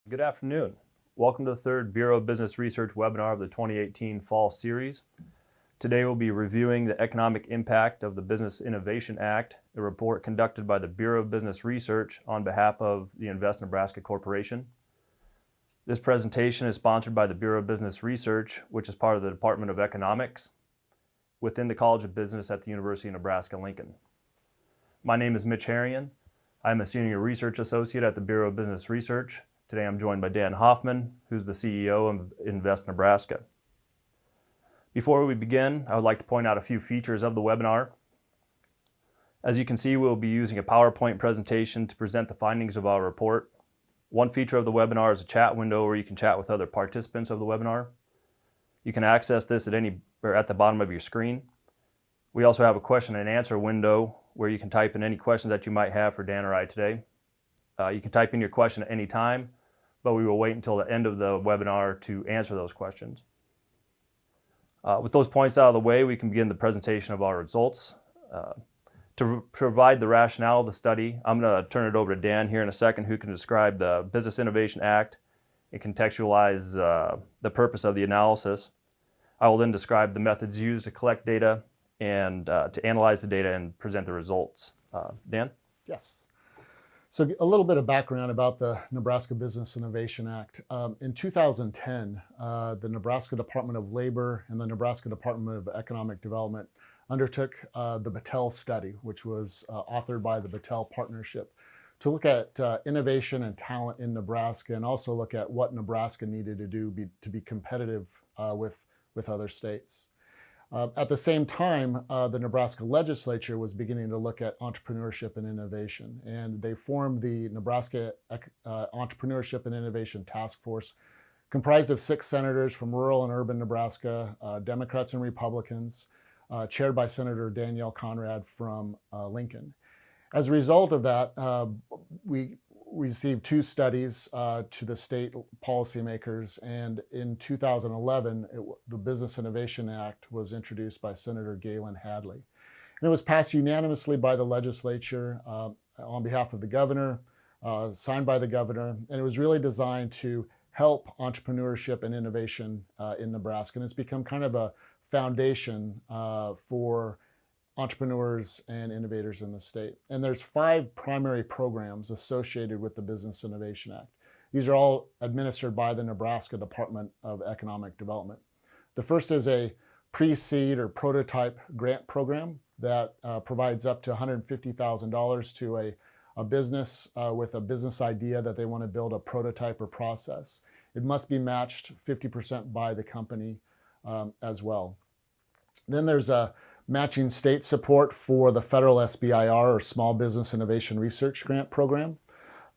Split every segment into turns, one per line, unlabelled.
Good afternoon. Welcome to the third Bureau of Business Research webinar of the 2018 Fall Series. Today we'll be reviewing the economic impact of the Business Innovation Act, a report conducted by the Bureau of Business Research on behalf of the Invest Nebraska Corporation. This presentation is sponsored by the Bureau of Business Research, which is part of the Department of Economics within the College of Business at the University of Nebraska-Lincoln. My name is Mitch Herian. I'm a Senior Research Associate at the Bureau of Business Research. Today I'm joined by Dan Hoffman, who's the CEO of Invest Nebraska. Before we begin, I would like to point out a few features of the webinar. As you can see, we'll be using a PowerPoint presentation to present the findings of our report. One feature of the webinar is a chat window where you can chat with other participants of the webinar. You can access this at the bottom of your screen. We also have a question and answer window where you can type in any questions that you might have for Dan or I today. You can type in your question at any time, but we will wait until the end of the webinar to answer those questions. With those points out of the way, we can begin the presentation of our results. To provide the rationale of the study, I'm going to turn it over to Dan here in a second, who can describe the Business Innovation Act and contextualize the purpose of the analysis. I will then describe the methods used to collect data and to analyze the data and present the results. Dan?
Yes. So a little bit of background about the Nebraska Business Innovation Act. In 2010, the Nebraska Department of Labor and the Nebraska Department of Economic Development undertook the Battelle study, which was authored by the Battelle Partnership, to look at innovation and talent in Nebraska, and also look at what Nebraska needed to do to be competitive with other states. At the same time, the Nebraska legislature was beginning to look at entrepreneurship and innovation, and they formed the Nebraska Entrepreneurship and Innovation Task Force, comprised of 6 senators from rural and urban Nebraska, Democrats and Republicans, chaired by Senator Danielle Conrad from Lincoln. As a result of that, we received 2 studies to the state policymakers, and in 2011, the Business Innovation Act was introduced by Senator Galen Hadley. And it was passed unanimously by the legislature on behalf of the governor, signed by the governor, and it was really designed to help entrepreneurship and innovation in Nebraska. And it's become kind of a foundation for entrepreneurs and innovators in the state. And there's 5 primary programs associated with the Business Innovation Act. These are all administered by the Nebraska Department of Economic Development. The first is a pre-seed or prototype grant program that provides up to $150,000 to a business with a business idea that they want to build a prototype or process. It must be matched 50% by the company as well. Then there's a matching state support for the federal SBIR, or Small Business Innovation Research Grant Program.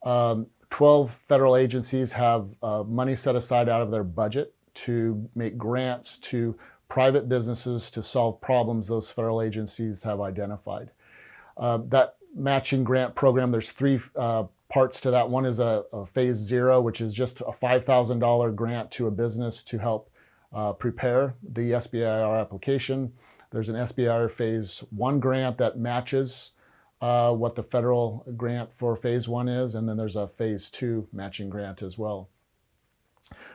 12 federal agencies have money set aside out of their budget to make grants to private businesses to solve problems those federal agencies have identified. That matching grant program, there's 3 parts to that. One is a phase 0, which is just a $5,000 grant to a business to help prepare the SBIR application. There's an SBIR phase 1 grant that matches what the federal grant for phase 1 is, and then there's a phase 2 matching grant as well.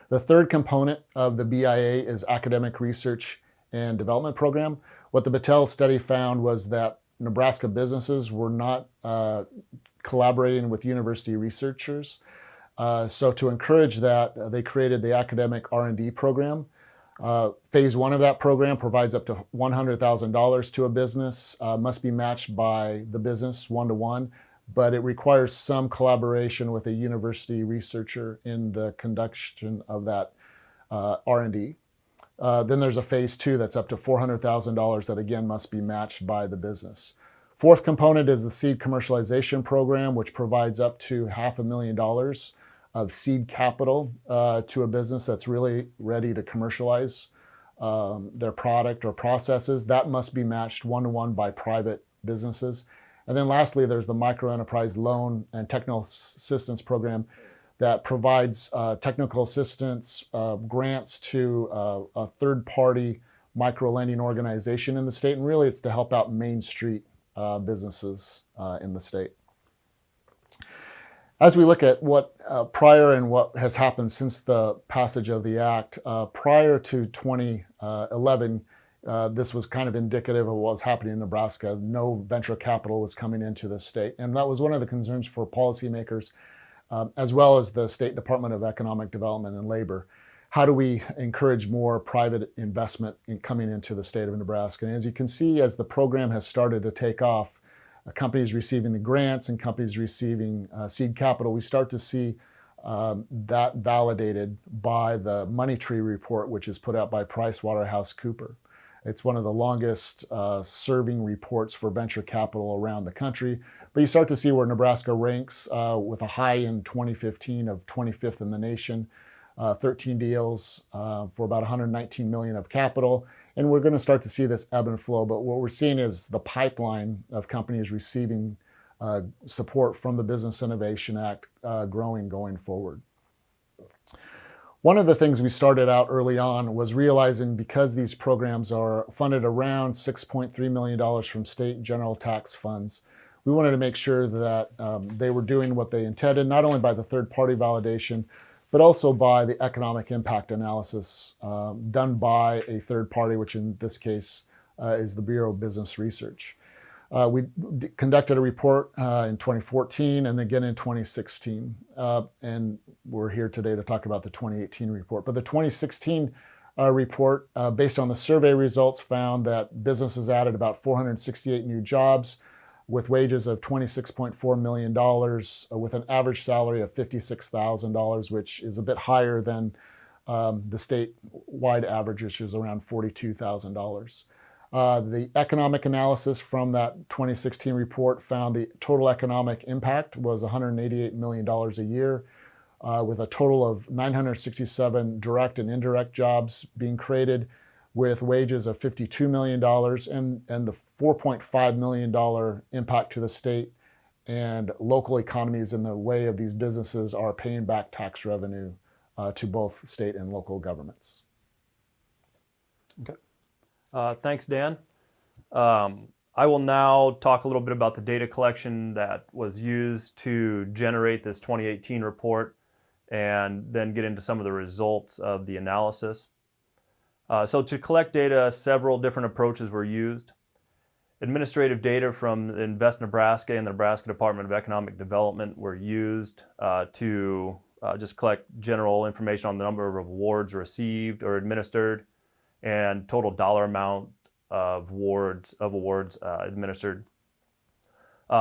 The third component of the BIA is Academic Research and Development Program. What the Battelle study found was that Nebraska businesses were not collaborating with university researchers. So to encourage that, they created the Academic R&D Program. Phase 1 of that program provides up to $100,000 to a business, must be matched by the business 1-to-1, but it requires some collaboration with a university researcher in the conduction of that R&D. Then there's a phase 2 that's up to $400,000 that again must be matched by the business. Fourth component is the Seed Commercialization Program, which provides up to $500,000 of seed capital to a business that's really ready to commercialize their product or processes. That must be matched 1-to-1 by private businesses. And then lastly, there's the Microenterprise Loan and Technical Assistance Program that provides technical assistance grants to a third-party micro-lending organization in the state. And really, it's to help out Main Street businesses in the state. As we look at what prior and what has happened since the passage of the act, prior to 2011, this was kind of indicative of what was happening in Nebraska. No venture capital was coming into the state. And that was one of the concerns for policymakers, as well as the State Department of Economic Development and Labor. How do we encourage more private investment in coming into the state of Nebraska? And as you can see, as the program has started to take off, companies receiving the grants and companies receiving seed capital, we start to see that validated by the Money Tree report, which is put out by PricewaterhouseCoopers. It's one of the longest serving reports for venture capital around the country. But you start to see where Nebraska ranks with a high in 2015 of 25th in the nation, 13 deals for about 119 million of capital. And we're going to start to see this ebb and flow. But what we're seeing is the pipeline of companies receiving support from the Business Innovation Act growing going forward. One of the things we started out early on was realizing, because these programs are funded around $6.3 million from state general tax funds, we wanted to make sure that they were doing what they intended, not only by the third-party validation, but also by the economic impact analysis done by a third party, which in this case is the Bureau of Business Research. We conducted a report in 2014 and again in 2016. And we're here today to talk about the 2018 report. But the 2016 report, based on the survey results, found that businesses added about 468 new jobs with wages of $26.4 million, with an average salary of $56,000, which is a bit higher than the statewide average, which is around $42,000. The economic analysis from that 2016 report found the total economic impact was $188 million a year, with a total of 967 direct and indirect jobs being created, with wages of $52 million and the $4.5 million impact to the state and local economies in the way of these businesses are paying back tax revenue to both state and local governments.
Okay. Thanks, Dan. I will now talk a little bit about the data collection that was used to generate this 2018 report, and then get into some of the results of the analysis. So to collect data, several different approaches were used. Administrative data from Invest Nebraska and the Nebraska Department of Economic Development were used to just collect general information on the number of awards received or administered and total dollar amount of awards administered.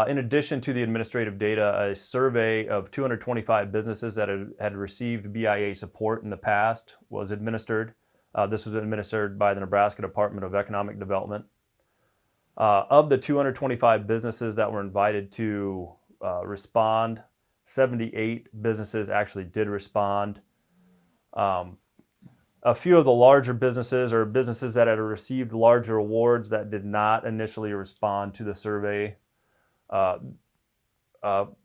In addition to the administrative data, a survey of 225 businesses that had received BIA support in the past was administered. This was administered by the Nebraska Department of Economic Development. Of the 225 businesses that were invited to respond, 78 businesses actually did respond. A few of the larger businesses, or businesses that had received larger awards, that did not initially respond to the survey.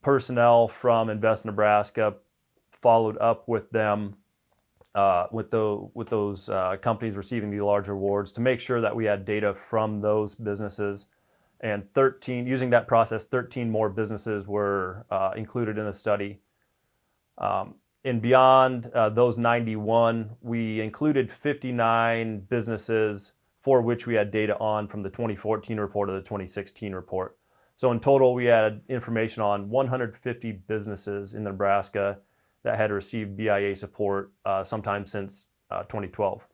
Personnel from Invest Nebraska followed up with them, with those companies receiving the larger awards, to make sure that we had data from those businesses. And using that process, 13 more businesses were included in the study. And beyond those 91, we included 59 businesses for which we had data on from the 2014 report or the 2016 report. So in total, we had information on 150 businesses in Nebraska that had received BIA support sometime since 2012.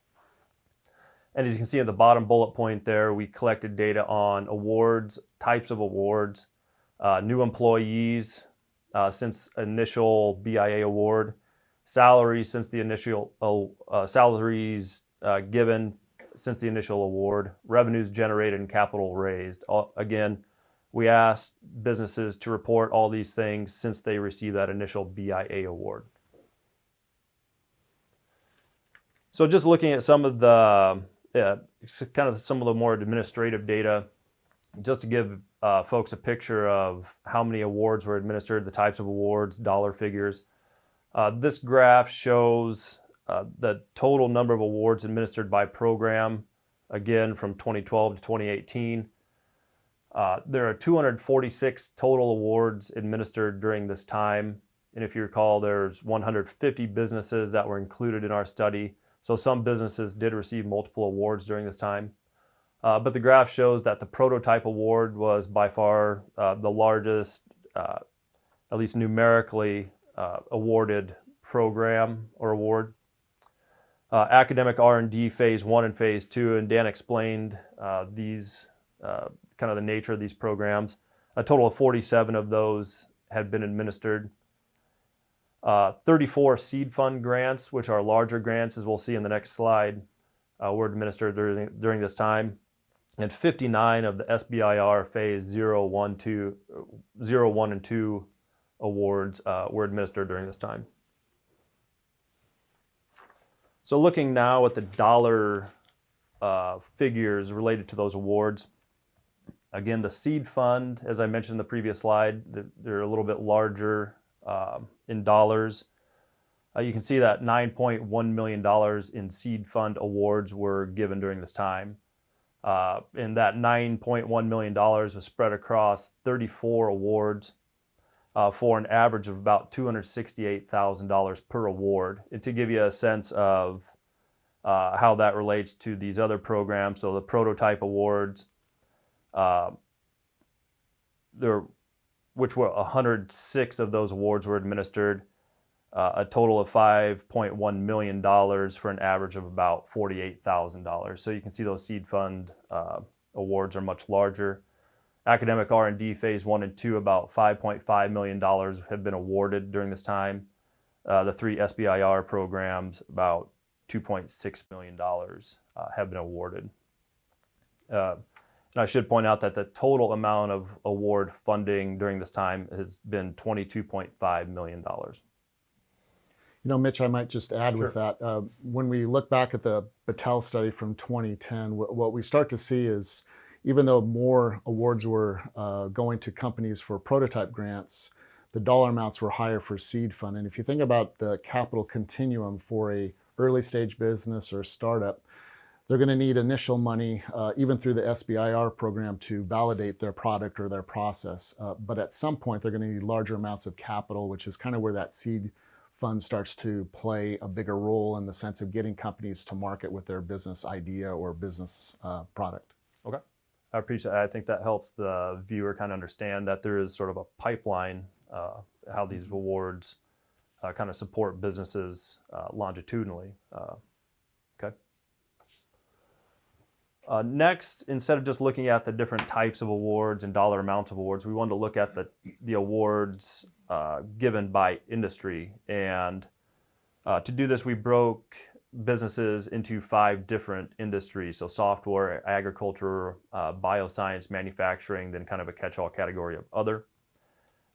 And as you can see at the bottom bullet point there, we collected data on awards, types of awards, new employees since initial BIA award, salaries since the initial salaries given since the initial award, revenues generated, and capital raised. Again, we asked businesses to report all these things since they received that initial BIA award. So just looking at some of the some of the more administrative data, just to give folks a picture of how many awards were administered, the types of awards, dollar figures. This graph shows the total number of awards administered by program, again from 2012 to 2018. There are 246 total awards administered during this time. And if you recall, there's 150 businesses that were included in our study. So some businesses did receive multiple awards during this time. But the graph shows that the prototype award was by far the largest, at least numerically, awarded program or award. Academic R&D phase 1 and phase 2, and Dan explained these kind of the nature of these programs. A total of 47 of those had been administered. 34 seed fund grants, which are larger grants, as we'll see in the next slide, were administered during this time. And 59 of the SBIR phase 0, 1, and 2 awards were administered during this time. So looking now at the dollar figures related to those awards, again, the seed fund, as I mentioned in the previous slide, they're a little bit larger in dollars. You can see that $9.1 million in seed fund awards were given during this time. And that $9.1 million was spread across 34 awards for an average of about $268,000 per award. And to give you a sense of how that relates to these other programs, so the prototype awards, which were 106 of those awards were administered, a total of $5.1 million for an average of about $48,000. So you can see those seed fund awards are much larger. Academic R&D phase 1 and 2, about $5.5 million have been awarded during this time. The 3 SBIR programs, about $2.6 million have been awarded. And I should point out that the total amount of award funding during this time has been $22.5 million.
You know, Mitch, I might just add
Sure.
with that. When we look back at the Battelle study from 2010, what we start to see is even though more awards were going to companies for prototype grants, the dollar amounts were higher for seed fund. And if you think about the capital continuum for a early stage business or startup, they're going to need initial money, even through the SBIR program, to validate their product or their process. But at some point, they're going to need larger amounts of capital, which is kind of where that seed fund starts to play a bigger role in the sense of getting companies to market with their business idea or business product.
Okay. I appreciate that. I think that helps the viewer kind of understand that there is sort of a pipeline, how these awards kind of support businesses longitudinally. Okay. Next, instead of just looking at the different types of awards and dollar amounts of awards, we wanted to look at the awards given by industry. And to do this, we broke businesses into 5 different industries. So software, agriculture, bioscience, manufacturing, then kind of a catch-all category of other.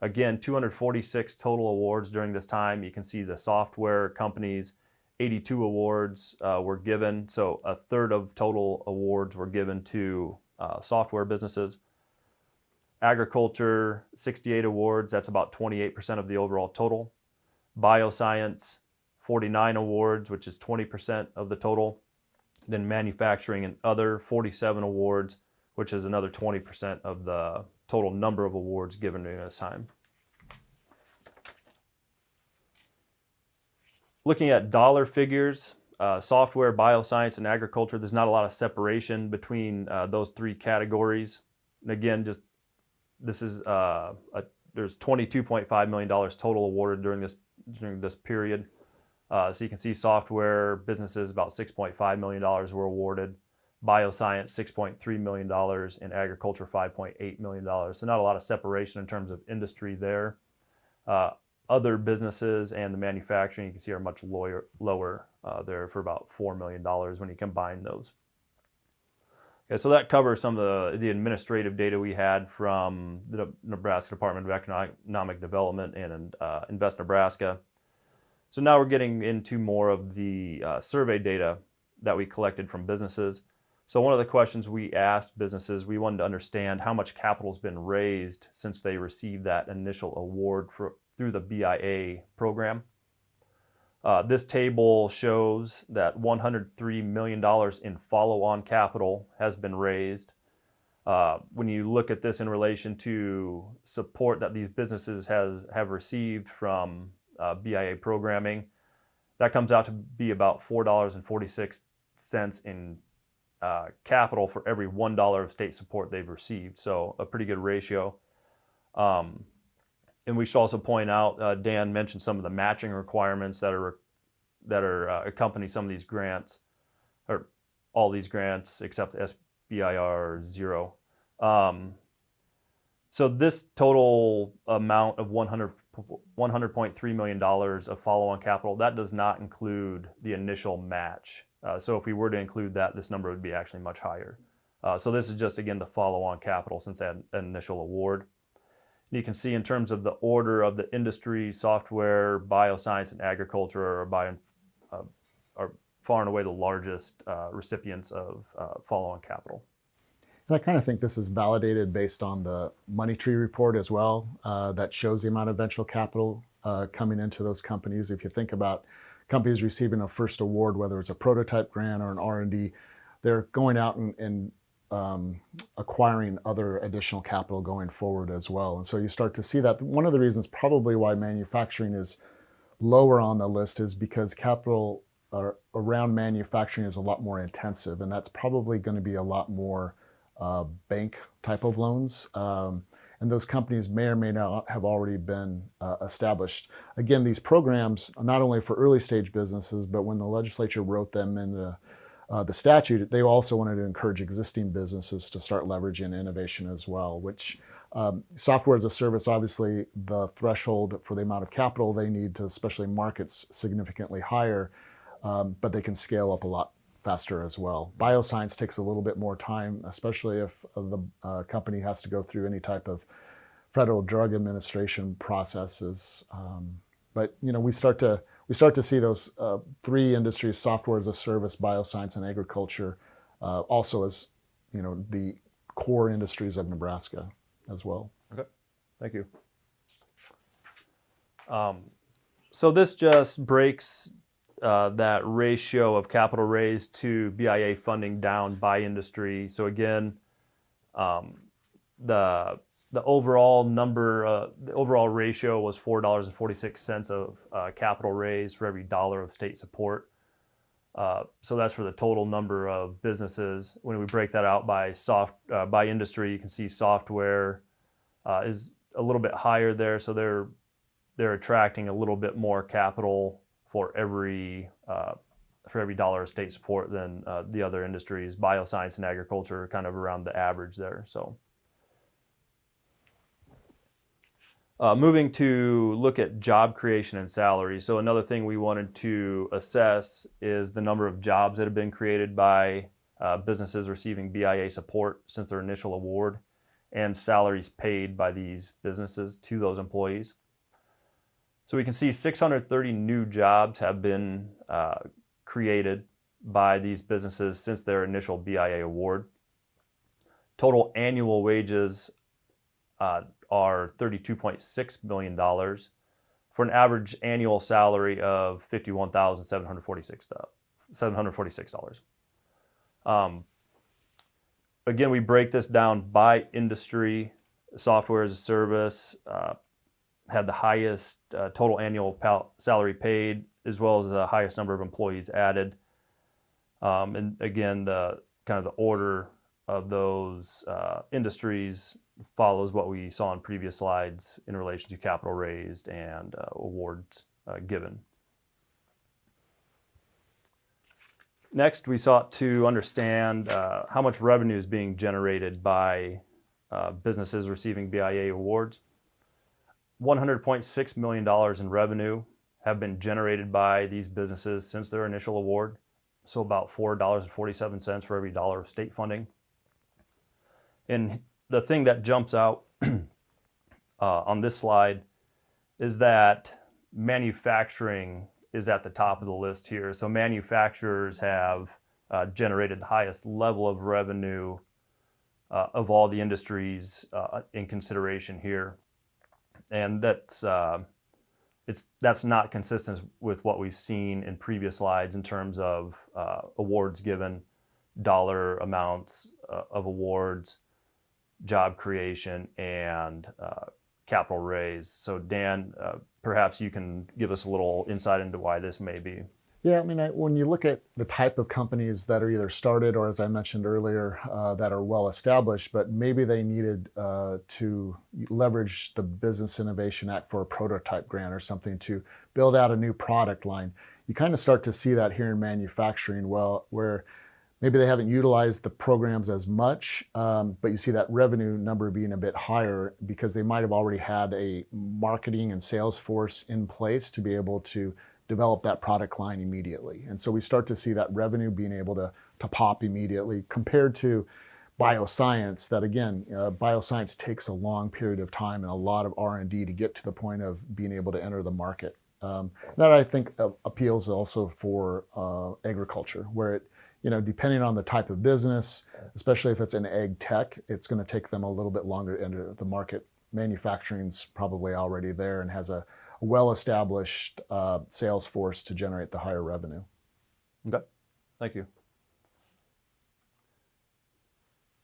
Again, 246 total awards during this time. You can see the software companies, 82 awards were given. So a third of total awards were given to software businesses. Agriculture, 68 awards. That's about 28% of the overall total. Bioscience, 49 awards, which is 20% of the total. Then manufacturing and other, 47 awards, which is another 20% of the total number of awards given during this time. Looking at dollar figures, software, bioscience, and agriculture, there's not a lot of separation between those 3 categories. And again, this is there's $22.5 million total awarded during this period. So you can see software businesses, about $6.5 million were awarded. Bioscience, $6.3 million, and agriculture, $5.8 million. So not a lot of separation in terms of industry there. Other businesses and the manufacturing, you can see, are much lower there for about $4 million when you combine those. Okay, so that covers some of the administrative data we had from the Nebraska Department of Economic Development and Invest Nebraska. So now we're getting into more of the survey data that we collected from businesses. So one of the questions we asked businesses, we wanted to understand how much capital has been raised since they received that initial award through the BIA program. This table shows that $103 million in follow-on capital has been raised. When you look at this in relation to support that these businesses have received from BIA programming, that comes out to be about $4.46 in capital for every $1 of state support they've received. So a pretty good ratio. And we should also point out, Dan mentioned some of the matching requirements that accompany some of these grants, or all these grants except SBIR 0. So this total amount of $100.3 million of follow-on capital, that does not include the initial match. So if we were to include that, this number would be actually much higher. So this is just, again, the follow-on capital since that initial award. You can see in terms of the order of the industry, software, bioscience, and agriculture are far and away the largest recipients of follow-on capital.
And I kind of think this is validated based on the Money Tree report as well, that shows the amount of venture capital coming into those companies. If you think about companies receiving a first award, whether it's a prototype grant or an R&D, they're going out and acquiring other additional capital going forward as well. And so you start to see that. One of the reasons probably why manufacturing is lower on the list is because capital around manufacturing is a lot more intensive, and that's probably going to be a lot more bank type of loans. And those companies may or may not have already been established. Again, these programs are not only for early stage businesses, but when the legislature wrote them in the statute, they also wanted to encourage existing businesses to start leveraging innovation as well, which software as a service, obviously the threshold for the amount of capital they need to especially markets significantly higher, but they can scale up a lot faster as well. Bioscience takes a little bit more time, especially if the company has to go through any type of Federal Drug Administration processes. But we start to see those three industries: software as a service, bioscience, and agriculture, also as the core industries of Nebraska as well.
Okay, thank you. So this just breaks that ratio of capital raised to BIA funding down by industry. So again, the overall number, the overall ratio was $4.46 of capital raised for every dollar of state support. So that's for the total number of businesses. When we break that out by industry, you can see software is a little bit higher there. So they're attracting a little bit more capital for every dollar of state support than the other industries. Bioscience and agriculture are kind of around the average there. So moving to look at job creation and salaries. So another thing we wanted to assess is the number of jobs that have been created by businesses receiving BIA support since their initial award, and salaries paid by these businesses to those employees. So we can see 630 new jobs have been created by these businesses since their initial BIA award. Total annual wages are $32.6 million for an average annual salary of $51,746. Again, we break this down by industry. Software as a service had the highest total annual salary paid, as well as the highest number of employees added. And again, the kind of the order of those industries follows what we saw in previous slides in relation to capital raised and awards given. Next, we sought to understand how much revenue is being generated by businesses receiving BIA awards. $100.6 million in revenue have been generated by these businesses since their initial award, so about $4.47 for every dollar of state funding. And the thing that jumps out on this slide is that manufacturing is at the top of the list here. So manufacturers have generated the highest level of revenue of all the industries in consideration here. And that's not consistent with what we've seen in previous slides in terms of awards given, dollar amounts of awards. job creation, and capital raise. So Dan, perhaps you can give us a little insight into why this may be.
Yeah, I mean, when you look at the type of companies that are either started or, as I mentioned earlier, that are well established, but maybe they needed to leverage the Business Innovation Act for a prototype grant or something to build out a new product line. You kind of start to see that here in manufacturing, where maybe they haven't utilized the programs as much, but you see that revenue number being a bit higher because they might have already had a marketing and sales force in place to be able to develop that product line immediately. And so we start to see that revenue being able to pop immediately compared to bioscience that, again, bioscience takes a long period of time and a lot of R&D to get to the point of being able to enter the market. That I think appeals also for agriculture, where it, depending on the type of business, especially if it's in ag tech, it's going to take them a little bit longer to enter the market. Manufacturing's probably already there and has a well-established sales force to generate the higher revenue.
Okay, thank you.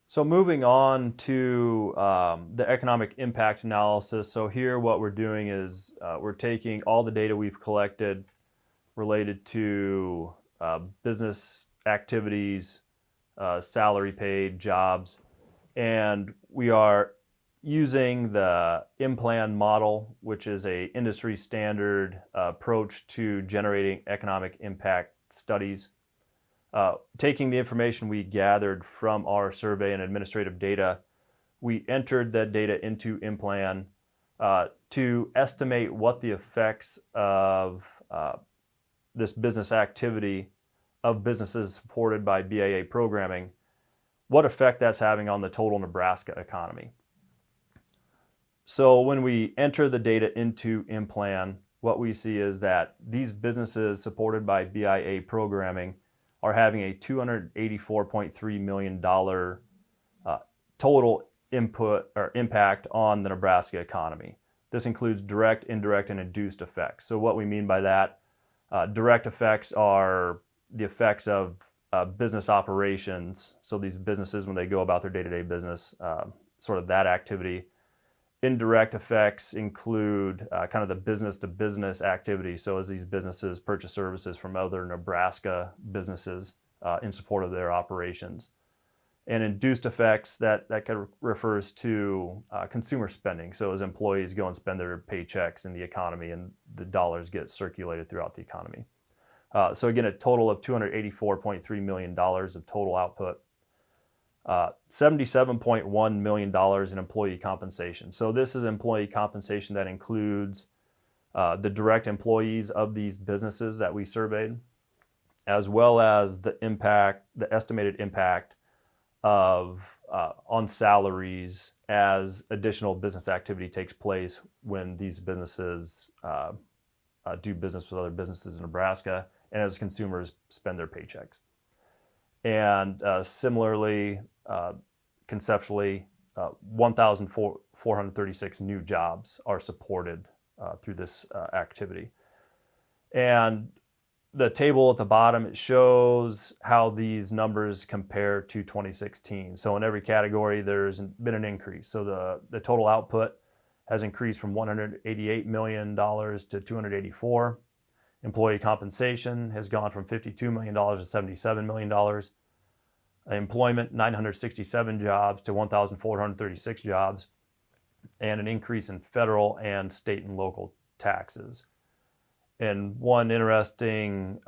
So moving on to the economic impact analysis. So here what we're doing is we're taking all the data we've collected related to business activities, salary paid, jobs, and we are using the Implant Model, which is a industry standard approach to generating economic impact studies. Taking the information we gathered from our survey and administrative data, we entered that data into Implant to estimate what the effects of this business activity of businesses supported by BIA programming, what effect that's having on the total Nebraska economy. So when we enter the data into Implant, what we see is that these businesses supported by BIA programming are having a $284.3 million total input or impact on the Nebraska economy. This includes direct, indirect, and induced effects. So what we mean by that, direct effects are the effects of business operations. So these businesses, when they go about their day-to-day business, sort of that activity. Indirect effects include kind of the business-to-business activity. So as these businesses purchase services from other Nebraska businesses in support of their operations. And induced effects, that kind of refers to consumer spending. So as employees go and spend their paychecks in the economy and the dollars get circulated throughout the economy. So again, a total of $284.3 million of total output. $77.1 million in employee compensation. So this is employee compensation that includes the direct employees of these businesses that we surveyed, as well as the estimated impact of on salaries as additional business activity takes place when these businesses do business with other businesses in Nebraska and as consumers spend their paychecks. And similarly, conceptually, 1,436 new jobs are supported through this activity. And the table at the bottom, it shows how these numbers compare to 2016. So in every category, there's been an increase. So the total output has increased from $188 million to $284. Employee compensation has gone from $52 million to $77 million. Employment, 967 jobs to 1,436 jobs, and an increase in federal and state and local taxes. And one interesting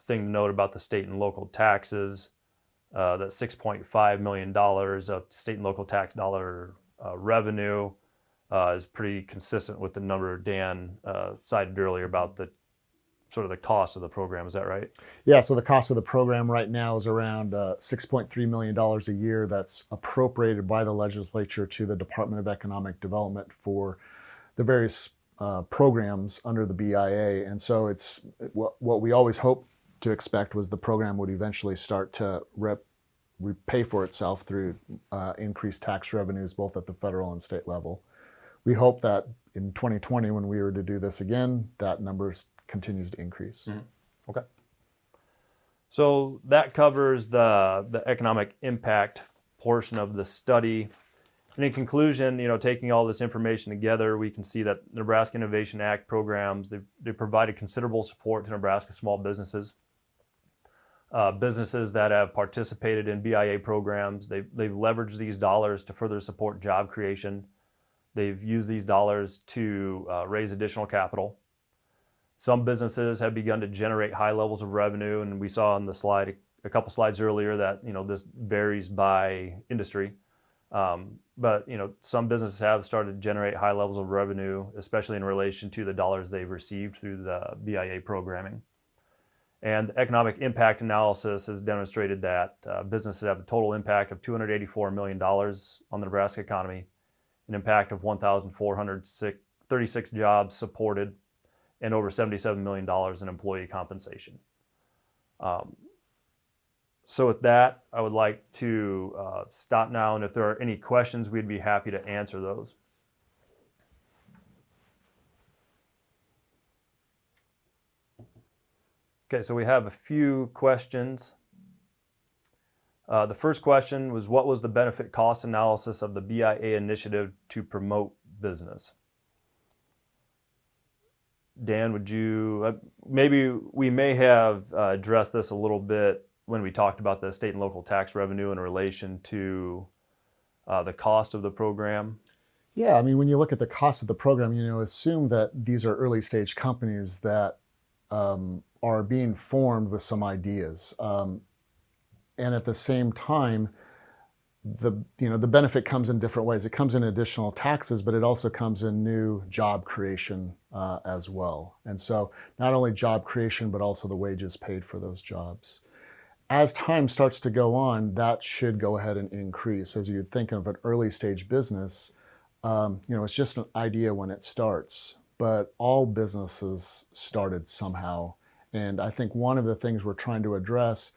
thing to note about the state and local taxes, that $6.5 million of state and local tax dollar revenue is pretty consistent with the number Dan cited earlier about the sort of the cost of the program. Is that right?
Yeah, so the cost of the program right now is around $6.3 million a year that's appropriated by the legislature to the Department of Economic Development for the various programs under the BIA. And so it's what we always hoped to expect was the program would eventually start to repay for itself through increased tax revenues both at the federal and state level. We hope that in 2020, when we were to do this again, that number continues to increase.
Mm-hmm. Okay. So that covers the economic impact portion of the study. And in conclusion, taking all this information together, we can see that Nebraska Innovation Act programs, they provided considerable support to Nebraska small businesses. Businesses that have participated in BIA programs, they've leveraged these dollars to further support job creation. They've used these dollars to raise additional capital. Some businesses have begun to generate high levels of revenue, and we saw on the slide a couple slides earlier that this varies by industry. But some businesses have started to generate high levels of revenue, especially in relation to the dollars they've received through the BIA programming. And economic impact analysis has demonstrated that businesses have a total impact of $284 million on the Nebraska economy, an impact of 1,436 jobs supported, and over $77 million in employee compensation. So with that, I would like to stop now, and if there are any questions, we'd be happy to answer those. Okay, so we have a few questions. The first question was, what was the benefit cost analysis of the BIA initiative to promote business? Dan, would you, maybe we may have addressed this a little bit when we talked about the state and local tax revenue in relation to the cost of the program.
Yeah, I mean, when you look at the cost of the program, assume that these are early stage companies that are being formed with some ideas. And at the same time, the benefit comes in different ways. It comes in additional taxes, but it also comes in new job creation as well. And so not only job creation, but also the wages paid for those jobs. As time starts to go on, that should go ahead and increase. As you'd think of an early stage business, it's just an idea when it starts, but all businesses started somehow. And I think one of the things we're trying to address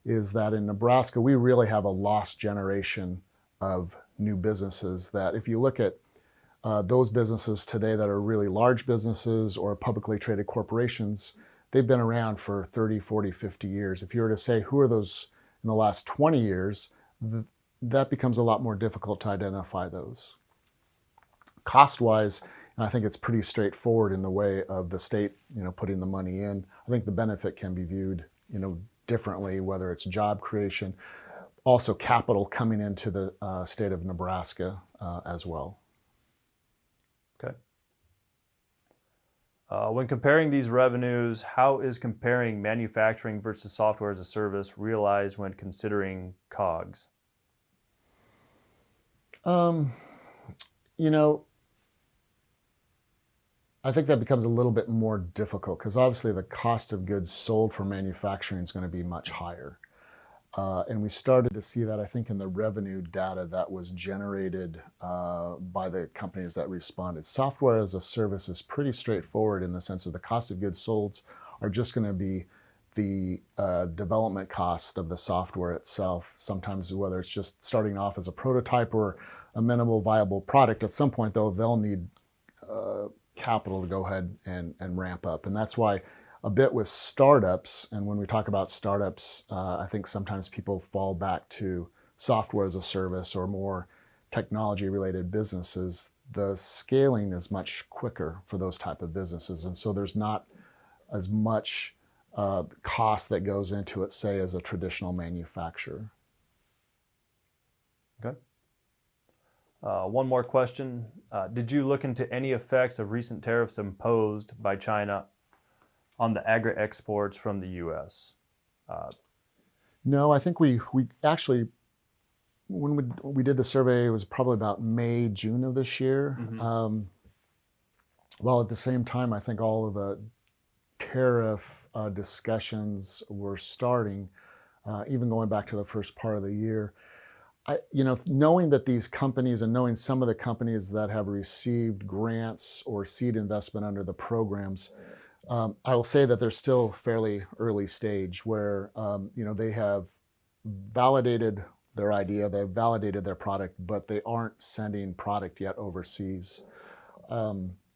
is that in Nebraska, we really have a lost generation of new businesses that if you look at those businesses today that are really large businesses or publicly traded corporations, they've been around for 30, 40, 50 years. If you were to say, who are those in the last 20 years, that becomes a lot more difficult to identify those. Cost-wise, and I think it's pretty straightforward in the way of the state, putting the money in. I think the benefit can be viewed, differently, whether it's job creation, also capital coming into the state of Nebraska as well.
Okay. When comparing these revenues, how is comparing manufacturing versus software as a service realized when considering COGS?
I think that becomes a little bit more difficult because obviously the cost of goods sold for manufacturing is going to be much higher. And we started to see that, I think, in the revenue data that was generated by the companies that responded. Software as a service is pretty straightforward in the sense of the cost of goods sold are just going to be the development cost of the software itself. Sometimes whether it's just starting off as a prototype or a minimal viable product, at some point, though, they'll need capital to go ahead and ramp up. And that's why a bit with startups, and when we talk about startups, I think sometimes people fall back to software as a service or more technology-related businesses. The scaling is much quicker for those type of businesses, and so there's not as much cost that goes into it, say, as a traditional manufacturer.
Okay. One more question. Did you look into any effects of recent tariffs imposed by China on the agri exports from the U.S.?
No, I think we actually, when we did the survey, it was probably about May, June of this year.
Mm-hmm.
While at the same time, I think all of the tariff discussions were starting, even going back to the first part of the year. Knowing that these companies and knowing some of the companies that have received grants or seed investment under the programs, I will say that they're still fairly early stage where, they have validated their idea, they've validated their product, but they aren't sending product yet overseas.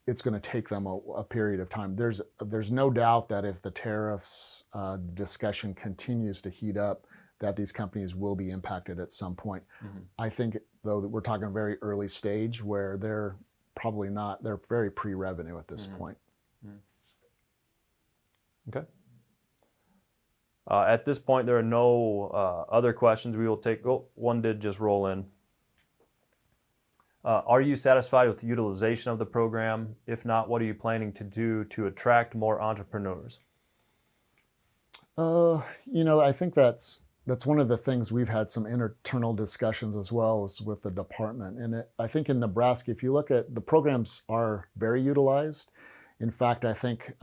It's going to take them a period of time. There's no doubt that if the tariffs discussion continues to heat up, that these companies will be impacted at some point.
Mm-hmm.
I think though that we're talking very early stage where they're probably not, they're very pre-revenue at this point.
Okay. At this point, there are no other questions. We will take, one did just roll in. Are you satisfied with the utilization of the program? If not, what are you planning to do to attract more entrepreneurs?
I think that's one of the things we've had some internal discussions as well as with the department. And I think in Nebraska, if you look at the programs are very utilized. In fact, I think,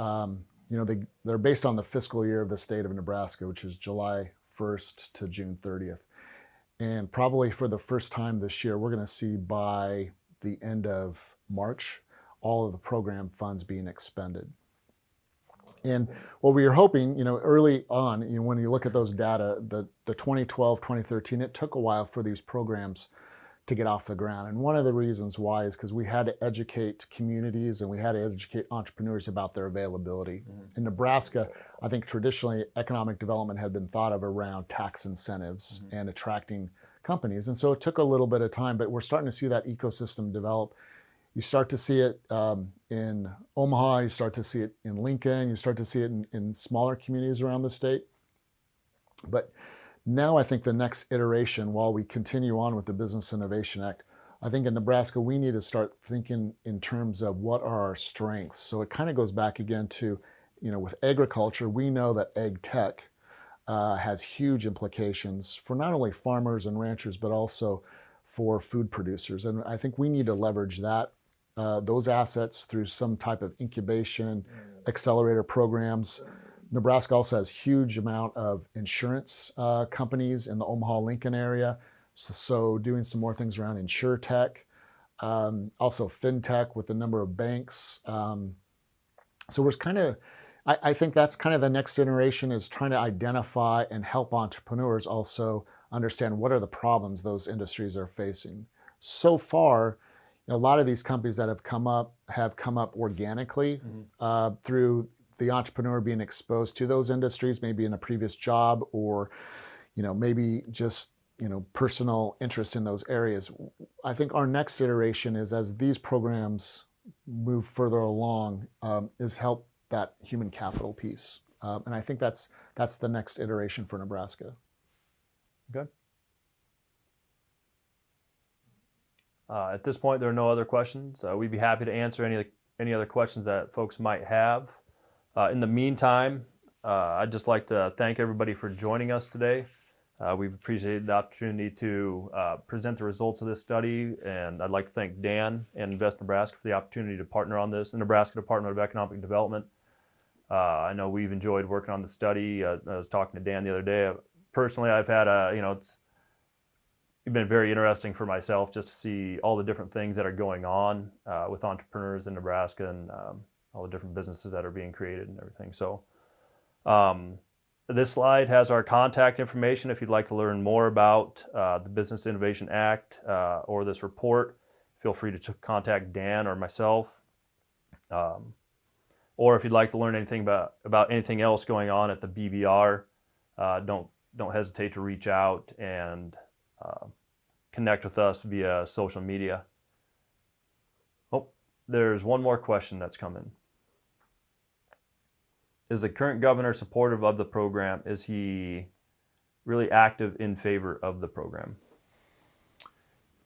they're based on the fiscal year of the state of Nebraska, which is July 1st to June 30th. And probably for the first time this year, we're going to see by the end of March, all of the program funds being expended. And what we were hoping, early on, when you look at those data, the 2012, 2013, it took a while for these programs to get off the ground. And one of the reasons why is because we had to educate communities and we had to educate entrepreneurs about their availability. In Nebraska, I think traditionally economic development had been thought of around tax incentives and attracting companies. And so it took a little bit of time, but we're starting to see that ecosystem develop. You start to see it in Omaha, you start to see it in Lincoln, you start to see it in smaller communities around the state. But now I think the next iteration, while we continue on with the Business Innovation Act, I think in Nebraska, we need to start thinking in terms of what are our strengths. So it kind of goes back again to, with agriculture, we know that ag tech has huge implications for not only farmers and ranchers, but also for food producers. And I think we need to leverage those assets through some type of incubation, accelerator programs. Nebraska also has huge amount of insurance companies in the Omaha-Lincoln area. So doing some more things around InsurTech, also FinTech with a number of banks. So we're I think that's kind of the next generation is trying to identify and help entrepreneurs also understand what are the problems those industries are facing. So far, a lot of these companies that have come up organically through the entrepreneur being exposed to those industries, maybe in a previous job or, maybe just, personal interest in those areas. I think our next iteration is as these programs move further along, is help that human capital piece. And I think that's the next iteration for Nebraska.
Okay. At this point, there are no other questions. We'd be happy to answer any other questions that folks might have. In the meantime, I'd just like to thank everybody for joining us today. We've appreciated the opportunity to present the results of this study, and I'd like to thank Dan and Invest Nebraska for the opportunity to partner on this, the Nebraska Department of Economic Development. I know we've enjoyed working on the study. I was talking to Dan the other day. Personally, I've had it's been very interesting for myself just to see all the different things that are going on with entrepreneurs in Nebraska and all the different businesses that are being created and everything. So this slide has our contact information. If you'd like to learn more about the Business Innovation Act or this report, feel free to contact Dan or myself. Or if you'd like to learn anything about anything else going on at the BBR, don't hesitate to reach out and connect with us via social media. Oh, there's one more question that's come in. Is the current governor supportive of the program? Is he really active in favor of the program?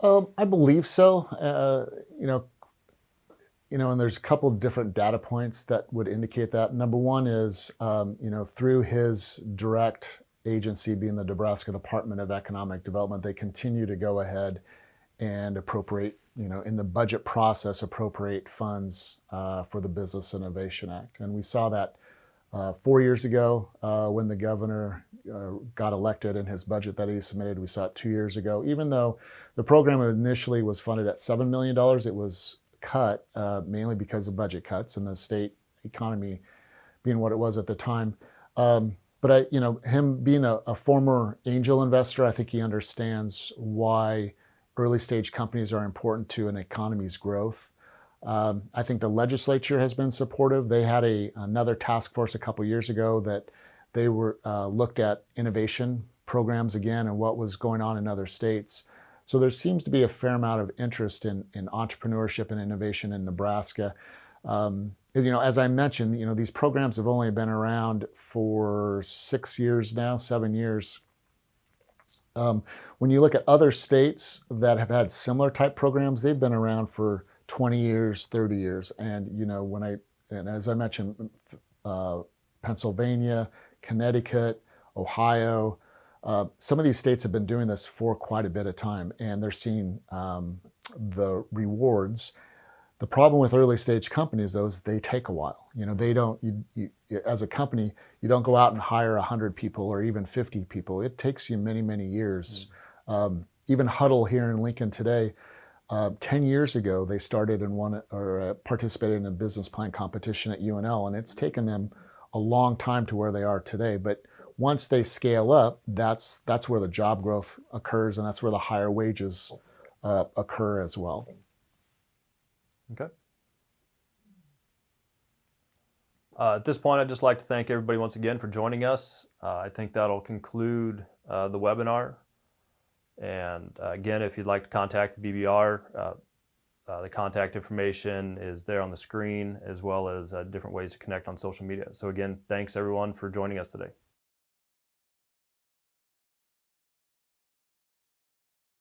I believe so. And there's a couple of different data points that would indicate that. Number one is, through his direct agency being the Nebraska Department of Economic Development, they continue to go ahead and appropriate, in the budget process, appropriate funds for the Business Innovation Act. And we saw that 4 years ago when the governor got elected in his budget that he submitted. We saw it 2 years ago. Even though the program initially was funded at $7 million, it was cut mainly because of budget cuts and the state economy being what it was at the time. But him being a former angel investor, I think he understands why early stage companies are important to an economy's growth. I think the legislature has been supportive. They had another task force a couple years ago that they were looked at innovation programs again and what was going on in other states. So there seems to be a fair amount of interest in entrepreneurship and innovation in Nebraska. As I mentioned, these programs have only been around for 6 years now, 7 years. When you look at other states that have had similar type programs, they've been around for 20 years, 30 years. And, as I mentioned, Pennsylvania, Connecticut, Ohio, some of these states have been doing this for quite a bit of time, and they're seeing the rewards. The problem with early stage companies, though, is they take a while. They don't, as a company, you don't go out and hire 100 people or even 50 people. It takes you many, many years. Even Huddle here in Lincoln today, 10 years ago, they started and participated in a business plan competition at UNL, and it's taken them a long time to where they are today. But once they scale up, that's where the job growth occurs, and that's where the higher wages occur as well.
Okay. At this point, I'd just like to thank everybody once again for joining us. I think that'll conclude the webinar. And again, if you'd like to contact the BBR, the contact information is there on the screen, as well as different ways to connect on social media. So again, thanks everyone for joining us today.